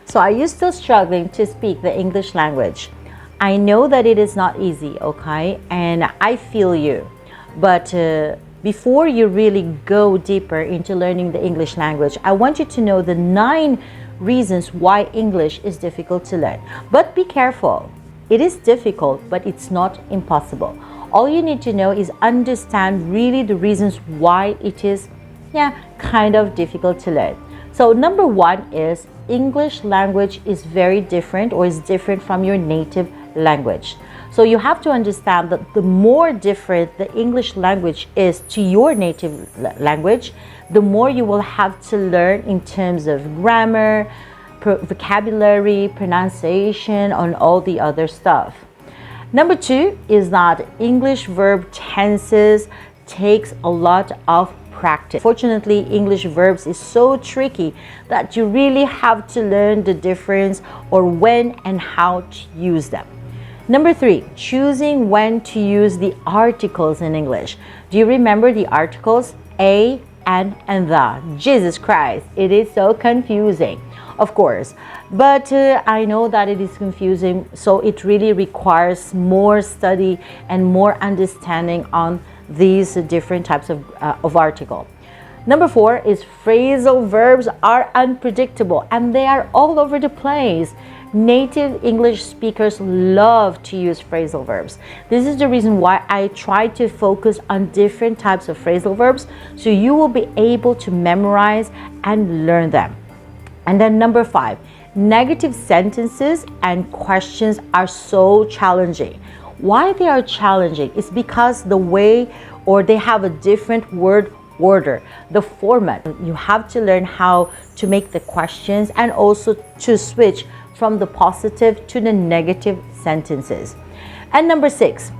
So are you still struggling to speak the English language? I know that it is not easy, okay? And I feel you. But before you really go deeper into learning the English language, I want you to know the 9 reasons why English is difficult to learn. But be careful. It is difficult, but it's not impossible. All you need to know is understand really the reasons why it is, kind of difficult to learn. So number 1 is English language is very different or is different from your native language. So you have to understand that the more different the English language is to your native language, the more you will have to learn in terms of grammar, vocabulary, pronunciation, and all the other stuff. Number 2 is that English verb tenses takes a lot of practice. Fortunately, English verbs is so tricky that you really have to learn the difference or when and how to use them. Number 3, choosing when to use the articles in English. Do you remember the articles? A, and the. Jesus Christ, it is so confusing. Of course, but I know that it is confusing, so it really requires more study and more understanding on these different types of article. Number 4 is phrasal verbs are unpredictable and they are all over the place. Native English speakers love to use phrasal verbs. This is the reason why I try to focus on different types of phrasal verbs so you will be able to memorize and learn them. And then number 5, negative sentences and questions are so challenging. Why they are challenging is because the way or they have a different word order, the format. You have to learn how to make the questions and also to switch from the positive to the negative sentences. And number 6,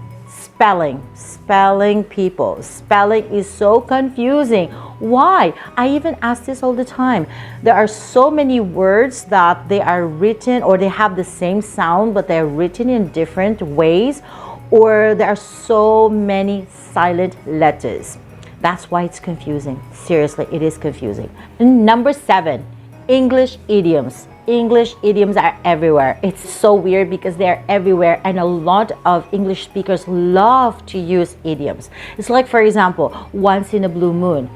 spelling people. Spelling is so confusing. Why? I even ask this all the time. There are so many words that they are written or they have the same sound but they're written in different ways, or there are so many silent letters. That's why it's confusing. Seriously, it is confusing. And number 7, English idioms. English idioms are everywhere. It's so weird because they're everywhere and a lot of English speakers love to use idioms. It's like, for example, once in a blue moon.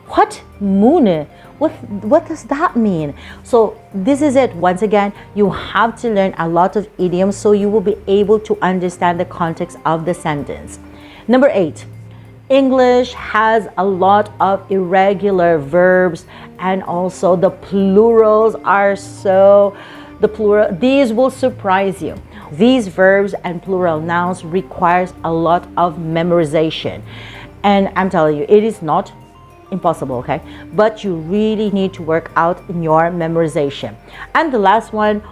What? Moon? What does that mean? So this is it. Once again, you have to learn a lot of idioms so you will be able to understand the context of the sentence. Number 8, English has a lot of irregular verbs and also the plurals are these will surprise you. These verbs and plural nouns requires a lot of memorization. And I'm telling you, it is not impossible, okay? But you really need to work out in your memorization. And the last one,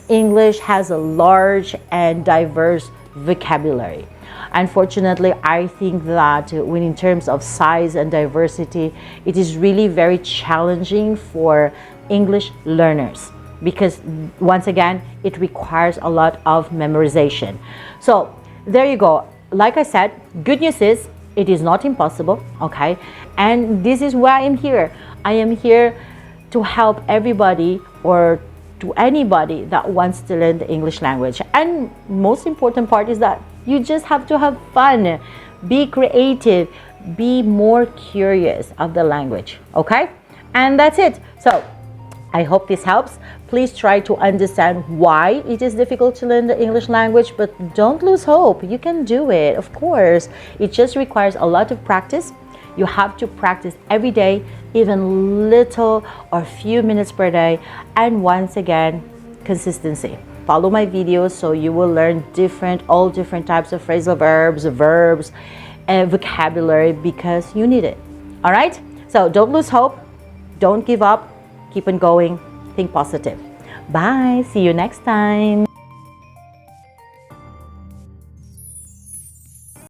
English has a large and diverse vocabulary. Unfortunately, I think that when in terms of size and diversity, it is really very challenging for English learners because once again, it requires a lot of memorization. So there you go. Like I said, good news is it is not impossible, okay? And this is why I'm here. I am here to help everybody or to anybody that wants to learn the English language. And most important part is that you just have to have fun, be creative, be more curious of the language, okay? And that's it. So I hope this helps. Please try to understand why it is difficult to learn the English language, but don't lose hope. You can do it, of course. It just requires a lot of practice. You have to practice every day, even little or few minutes per day. And once again, consistency. Follow my videos so you will learn all different types of phrasal verbs, and vocabulary because you need it. All right? So don't lose hope. Don't give up. Keep on going. Think positive. Bye. See you next time.